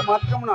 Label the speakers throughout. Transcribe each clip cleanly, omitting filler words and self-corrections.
Speaker 1: మాత్రమున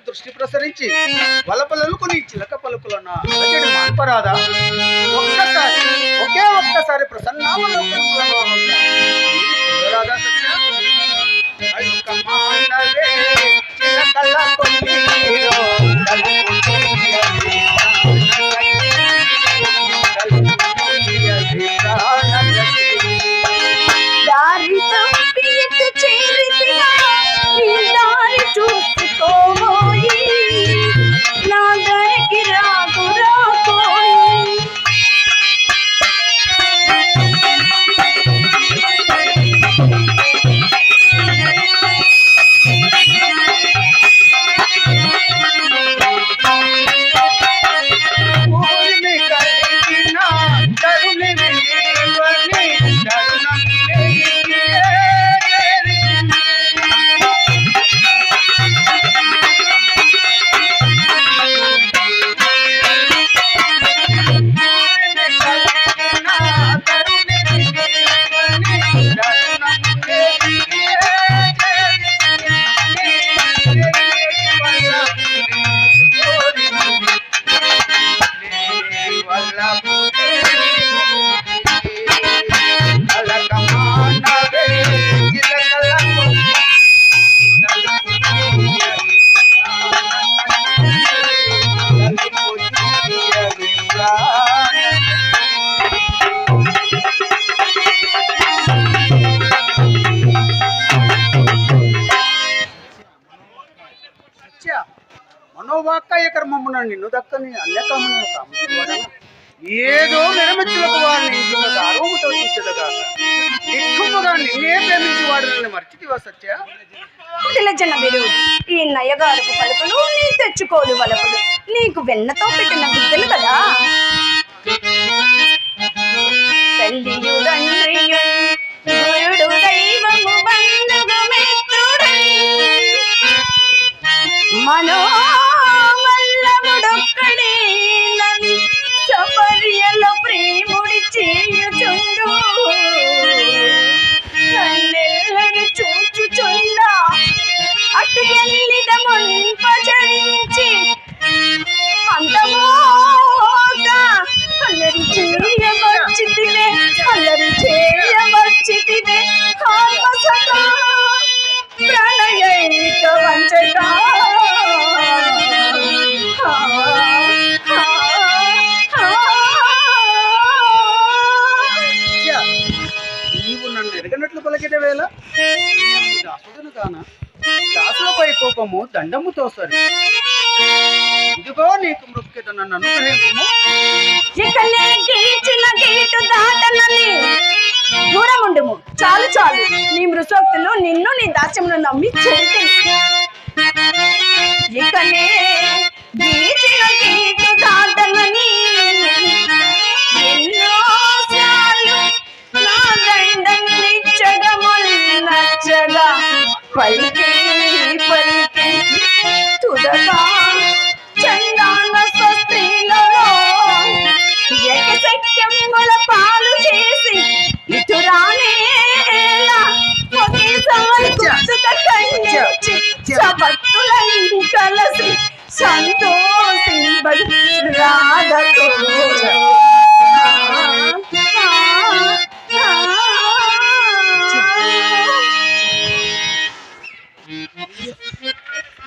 Speaker 1: దృష్టి ప్రసరించి వలపలలు కొన్ని చిలక పలుకులన్నా మాన్పరాదా? ఒక్కసారి ప్రసన్నామలో వాక్కాయ కర్మమున నిన్ను దక్కని అన్యకామను కామువాడన ఏదో నిరమిచ్చులకు వారిని ఆరోగ్యతో చూసేదగాక ఎక్కువగా నిన్నే ప్రేమించి వాడిని మర్చితివా సత్య
Speaker 2: జన విరోధి ఈ నయగారపు పలుకులు నీ తెచ్చుకోలు వలపులు నీకు వెన్నతో పెట్టిన బిడ్డలు కదా తల్లియు తండ్రియు గురుడు దైవము బంధువు మిత్రుడై మనోమల్లముడొక్కడే నని సపర్యల ప్రేముడి చేయుచుండు నన్నెల్లరు చూచుచుండా అటు ఎల్లిదముంపజరించి అంతమోక అల్లరి చేయమర్చితివే ఆత్మసఖ ప్రణయైక వంచక
Speaker 1: నీవు నన్ను ఎరగనట్లు పలికిన వేళ దాసుడును కాన దాసులపై కోపము దండముతో సరి ఇదిగో నీకు మృక్కెద నన్ను అనుగ్రహించుము
Speaker 2: ఇకనే గీచిన గీటు దాటనని దూరముండుము చాలు చాలు నీ మృసోక్తులు నిన్ను నీ దాస్యమును నమ్మి చెడితే ఇకనే గీచిన గీటు దాటనని ఎన్నోసార్లు నా దండనిచ్చగముల్ నచ్చగా పలికి తుదగా చండాన స్త్రీలలో ఏకశక్యముల పాలు చేసి ఇటురానేలా ఒకేసారి గుర్తుక ఖండించి సభక్తులను కలసి సంతోషింబడు రాధతో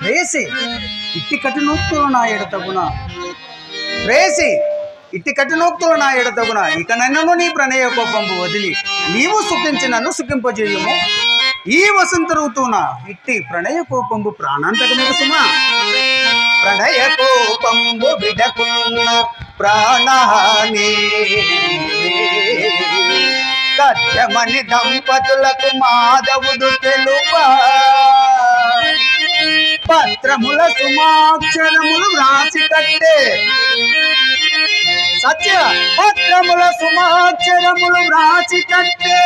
Speaker 1: రేసి ఇట్టి కఠినోక్తులు నా ఎడతగున రేసి ఇట్టి కఠినోక్తులు నా ఎడతగున ఇక నన్ను నీ ప్రణయ కోపంబు వదిలి నీవు సుఖించి నన్ను సుఖింపజేయము ఈ వసంత ఋతువున ఇట్టి ప్రణయ కోపంబు ప్రాణాంతకమే సుమా ప్రణయ కోపంబు బిడకున్న ప్రాణహాని సత్యమని దంపతులకు మాధవుడు తెలుపా పత్రముల సుమాక్షరములు వ్రాసి కట్టే సత్య పత్రముల సుమాక్షరములు వ్రాసి కట్టే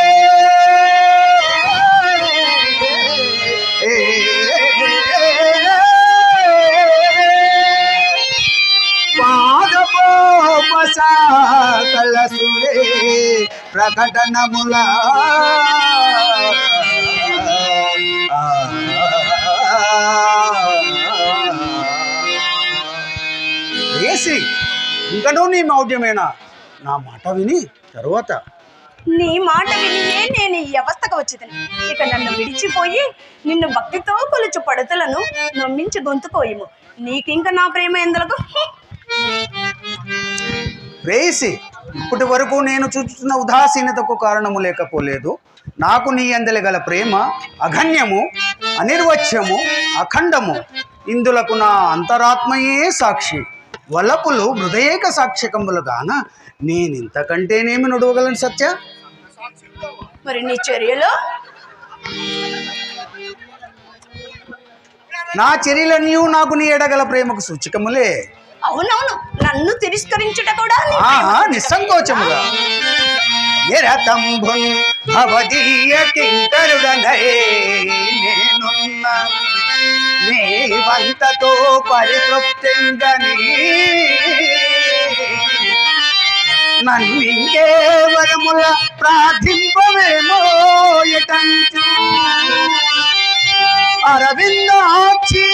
Speaker 1: కలసురే ప్రకటనముల వేసి ఇంకనూ నీ మౌఢ్యమేనా నా మాట విని తరువాత
Speaker 2: నీ మాట వినియే నేను ఈ అవస్థకు వచ్చిదని ఇక నన్ను విడిచిపోయి నిన్ను భక్తితో కొలుచు పడతలను నమ్మించి గొంతుకోయము నీకింక నా ప్రేమ ఎందులకు
Speaker 1: వేసి ఇప్పటి వరకు నేను చూస్తున్న ఉదాసీనతకు కారణము లేకపోలేదు నాకు నీ అందలి గల ప్రేమ అఘన్యము అనిర్వచ్యము అఖండము ఇందులకు నా అంతరాత్మయే సాక్షి వలపులు హృదయేక సాక్షికములు గాన నేనింతకంటేనేమి నడవగలను సత్య
Speaker 2: మరి నీ చర్యలో
Speaker 1: నా చర్యలన్నీ నాకు నీ ఎడగల ప్రేమకు సూచికములే
Speaker 2: అవునవును నన్ను తిరస్కరించుట కూడా
Speaker 1: నిస్సంకోచముగా నిరతంభున్ భవదీయ కింకరుడనై నేనున్న నీవంతతో పరితృప్తింగని నన్నింకే వరముల ప్రార్థింపవేమో ఎటంచు అరవిందాక్షి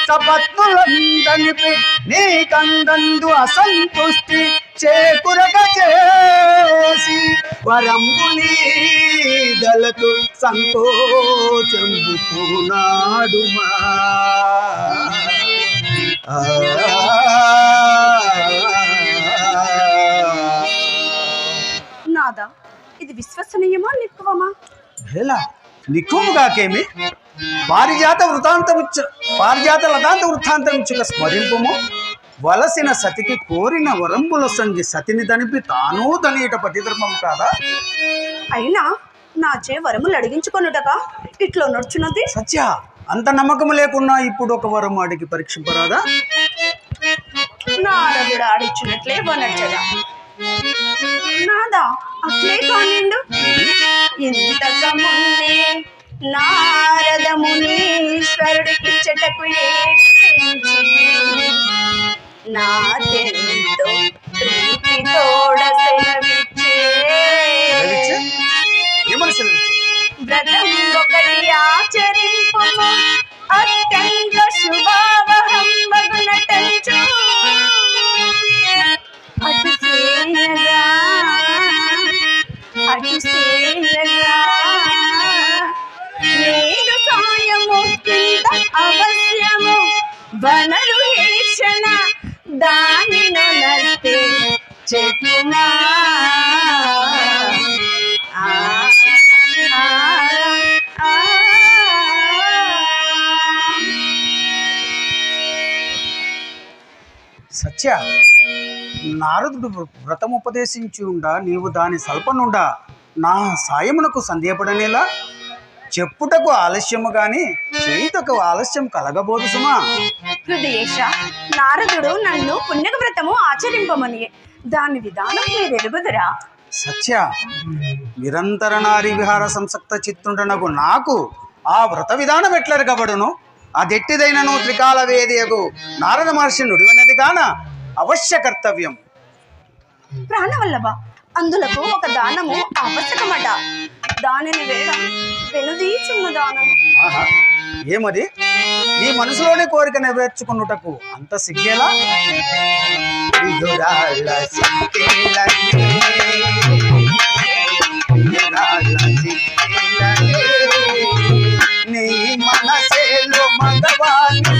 Speaker 1: సపత్నులందనిపి నీ కందందు అసంతుష్టి చేకురగ చేసి వరంబుని దళకు సంకోచంబుకునాడుమా
Speaker 2: నాదా ఇది విశ్వసనీయమా నిత్వమా
Speaker 1: భేలా నిక్కుముగాకేమి పారిజాత లతాంత వృత్తాంతమిచ్చుక స్మరింపుము. వలసిన సతికి కోరిన వరంబుల సంగి సతిని దనిపి తాను తనియట పతిధర్మం కాదా?
Speaker 2: అయినా నాచే వరములు అడిగించుకొనుటగా ఇట్లో నడుచున్నది.
Speaker 1: సత్య, అంత నమ్మకం లేకున్నా ఇప్పుడు ఒక వరం అడిగి పరీక్షింపరాదా?
Speaker 2: నారదుడు ఆడిచ్చినట్లే వనర్చదా? నాదా అట్లే కానిండు. ఇంతకముందే నారద మునీశ్వరుడికి చెటకు ఏడు తెంచి నాదెంతో ప్రీతి తోడ సెలవిచ్చే. వ్రతం ఒకటి ఆచరింపుము అత్యంత శుభావహం మగునటంచు. అటు సేయగా నేడు సాయము కింద అవశ్యము వనరు హేషణ దానిన నర్తే చెప్పుమా.
Speaker 1: సత్య, నారదుడు వ్రతముపదేశించి ఉండా నీవు దాని సల్పనుండా నా సాయమునకు సందేహపడనేలా? చెప్పుటకు ఆలస్యము గాని చేయుటకు ఆలస్యం కలగబోదు సుమా.
Speaker 2: హృదయేశ, నారదుడు నన్ను పుణ్యక వ్రతము ఆచరింపమని దాని విధానం మీరు ఎరుగుదురా?
Speaker 1: సత్య, నిరంతర నారీ విహార సంసక్త చిత్తుండనగు నాకు ఆ వ్రత విధానం ఎట్లరగబడును? అదెట్టిదైనను త్రికాల వేదియగు నారద మహర్షి నుడివన్నది కాన అవశ్య కర్తవ్యం.
Speaker 2: ప్రాణవల్లభ, అందులకు ఒక దానము ఆవశ్యకమట. దానిని వేడ వెనుదీచున్న దానము.
Speaker 1: ఏమది? నీ మనసులోని కోరిక నెరవేర్చుకున్నటకు అంత సిగ్గేలా? నీ మనసేలో మగవాణి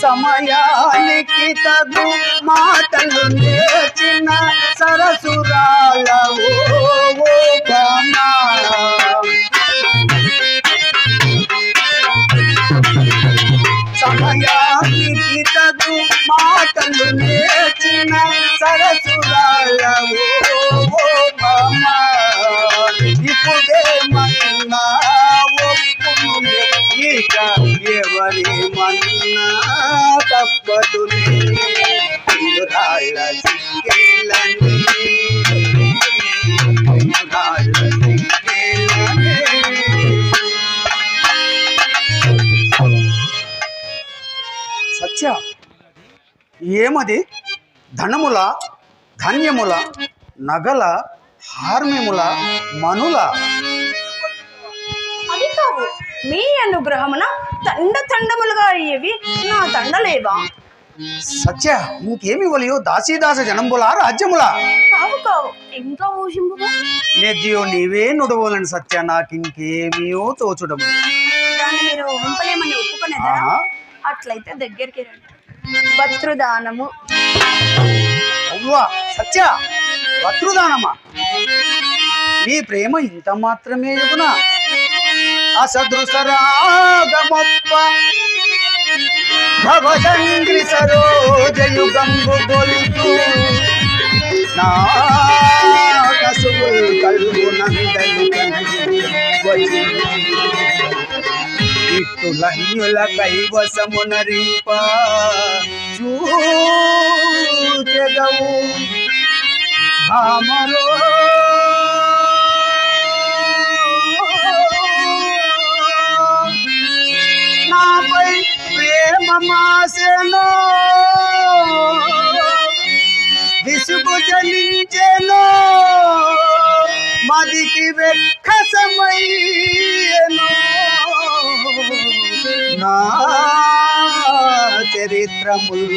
Speaker 1: సమయానికి తగు మాటలు నేర్చిన సరసురాల ఓ దాచిన సరసురాలవు మామా ఇప్పుడేమన్నా ఒప్పునులే ఇక ఎవరి మన్నా తప్పదులే రాళ్ళ సిక్కేలని రాళ్ళ సిక్కేలని. సత్య ఏమది? ధనముల, ధాన్యముల, నగల, హార్మ్యముల, మనుల?
Speaker 2: అవి కావు, మీ అనుగ్రహమున తండ తండములుగా అయ్యేవి నా తండలేవా?
Speaker 1: సత్య ఇంకేమి వలియో? దాసీదాస జనంబులా, రాజ్యములా?
Speaker 2: కావు కావు, ఇంకా ఊహింపు.
Speaker 1: నెద్దియో నీవే నుడవోలని సత్య, నాకింకేమియో తోచుడము.
Speaker 2: దాన్ని మీరు ఊహింపలేమని ఒప్పుకునేదా? అట్లయితే దగ్గరికి రండి. భద్రుదానము.
Speaker 1: అవ్వా సత్య, భద్రుదానమా? నీ ప్రేమ ఇంత మాత్రమే ఎగునా? అసదృశరాగమొప్ప భవదంగ్రి సరోజయుగంబు గొలుతు నా కసువుల్ కల్గు నందను వచ్చి ఇట్టులహ్యుల కైవసమునరింప చూచెదవు భామరో. నాపై ప్రేమ మాసెనో విసుగు జలించెనో మదికి వెక్కసమయ్యెనో నా చరిత్రముల్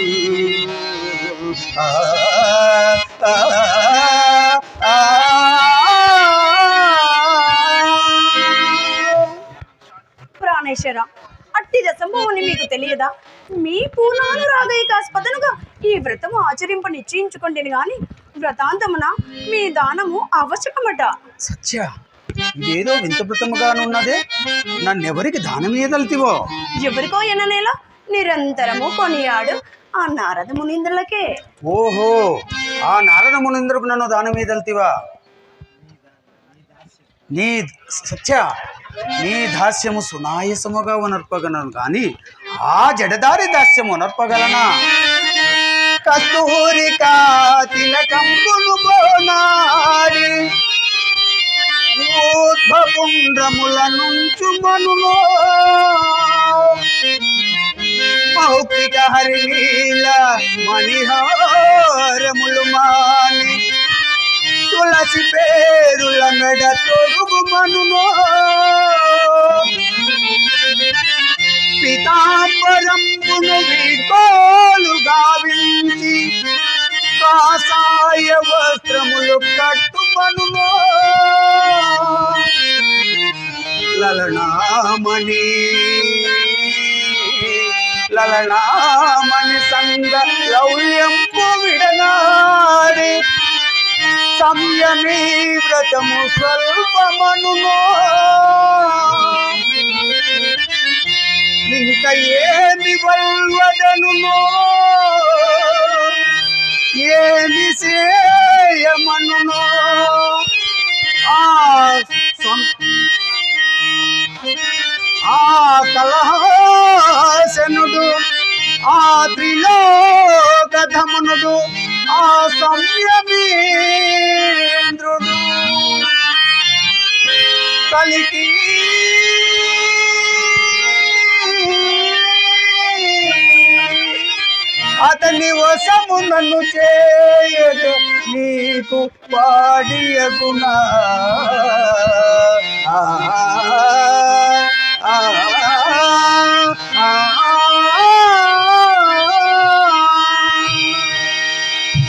Speaker 2: ప్రాణేశ్వర, అట్టి రసంభవని మీకు తెలియదా? మీ పూర్ణానురాగైకాస్పదనుగా ఈ వ్రతము ఆచరింప నిశ్చయించుకోండి గాని వ్రతాంతమున మీ దానము ఆవశ్యకమట.
Speaker 1: సత్య ఇదేదో వింత వృతముగానున్నదే, నన్నెవరికి దానమీయదల్తివో?
Speaker 2: ఎవరికో ఎననేలా నిరంతరము కొనియాడు ఆ నారద మునీంద్రులకే.
Speaker 1: ఓహో, ఆ నారద మునీంద్రకు నన్ను దానమీయదల్తివా? నీ సత్య, నీ దాస్యము సునాయసముగా ఉనర్పగలను కానీ ఆ జడదారి దాస్యము ఉనర్పగలనా? కస్తూరికా తిలకంబులు బోనాడి ఊర్ధ్వపుండ్రముల నుంచు మనులో మౌక్తిక హరిలీల మణిహారములు మాని తులసి పేరుల మెడ తొడుగు మనులో పితాంబరంబును వీకోలు గావించి కాసాయ వస్త్రములు కట్టు మనులో లలనామణి లలనామణి సంగ లౌల్యంపు విడనాడి సంయమీ వ్రతము స్వల్పమనులో ఇంక ఏమి వల్వదనులో ఏమి చేయమనులో ఆ కలహాసనుడు ఆ త్రిలోకధమునుడు ఆ సంయమీంద్రుడు కలికి అతని వశము నన్ను చేయక నీకు పాడియగునా?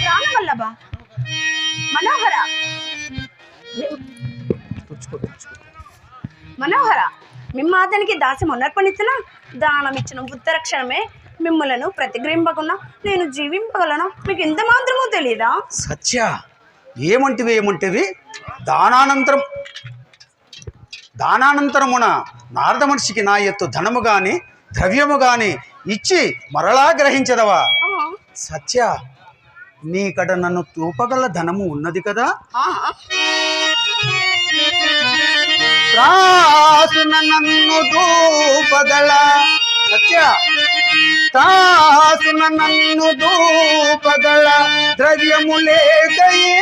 Speaker 2: ప్రాణవల్లభ మనోహర, మనోహర, మిమ్మాతనికి దాస్యం ఉన్నర్పణించిన దానమిచ్చిన ఉత్తరక్షణమే మిమ్మలను ప్రతిగ్రహింపకున్నా నేను జీవింపగలను. మీకు ఇంత మాత్రమూ తెలియదా?
Speaker 1: సత్య ఏమంటివి దానానంతరమున నారద మనిషికి నా ఎత్తు ధనము గాని ద్రవ్యము గాని ఇచ్చి మరలా గ్రహించదవా? సత్య నీకడ నన్ను తూపగల ధనము ఉన్నది కదా.
Speaker 2: ఆహా.
Speaker 1: త్రాసున నన్ను దూపగల సత్య, త్రాసున నన్ను దూపగల ద్రవ్యము లేకయే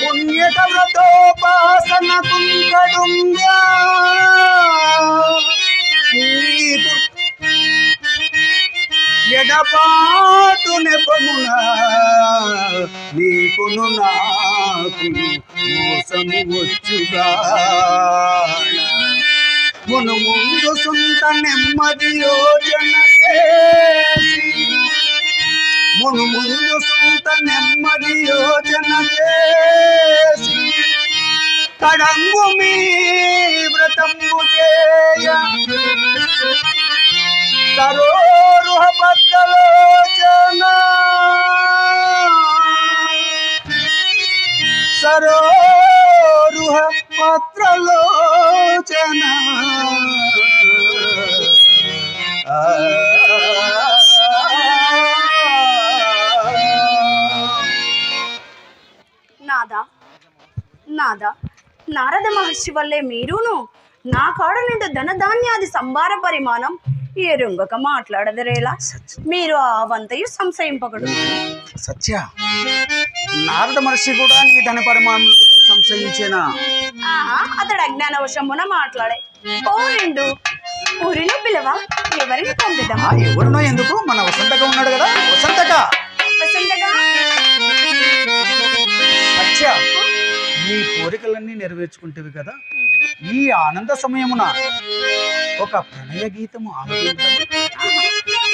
Speaker 1: పుణ్యక వ్రతోపాసన కుంకడుంగా నీకు ఎడపాటు నెపమున నీకును నాకును మోసము వచ్చుగా. మును ముందు సుంత నెమ్మది యోజన చేసి, మును ముందు సుంత నెమ్మది యోజన చేసి కడంగు మీ వ్రతంబు చేయ సరోరుహ పత్రలోచన, సరోరుహ పత్రలోచన.
Speaker 2: నాదా నాదా, నారద మహర్షి వల్లే మీరును నా కాడ నుండి ధనధాన్యాది సంభార పరిమాణం ఎరుంగక మాట్లాడదరేలా. మీరు ఆ వంతయు సంశయింపకడు.
Speaker 1: సత్య, నారద మహర్షి కూడా నీ ధన పరిమాణం గురించి సంశయించేనా?
Speaker 2: ఆహా, అతడు అజ్ఞానవశమున మాట్లాడే. ఓ నిండు ఊరిలో పిలవ, ఎవరిని పంపిద్దాం?
Speaker 1: ఎవరినో ఎందుకు, మన వసంతగా ఉన్నాడు కదా. వసంతగా
Speaker 2: వసంతగా
Speaker 1: సత్య, నీ కోరికలన్నీ నెరవేర్చుకుంటేవి కదా. ఈ ఆనంద సమయమున ఒక ప్రణయ గీతము ఆలపించము.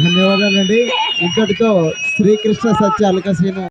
Speaker 3: ధన్యవాదాలండి. ఇంతటితో శ్రీకృష్ణ సత్య అలకసీను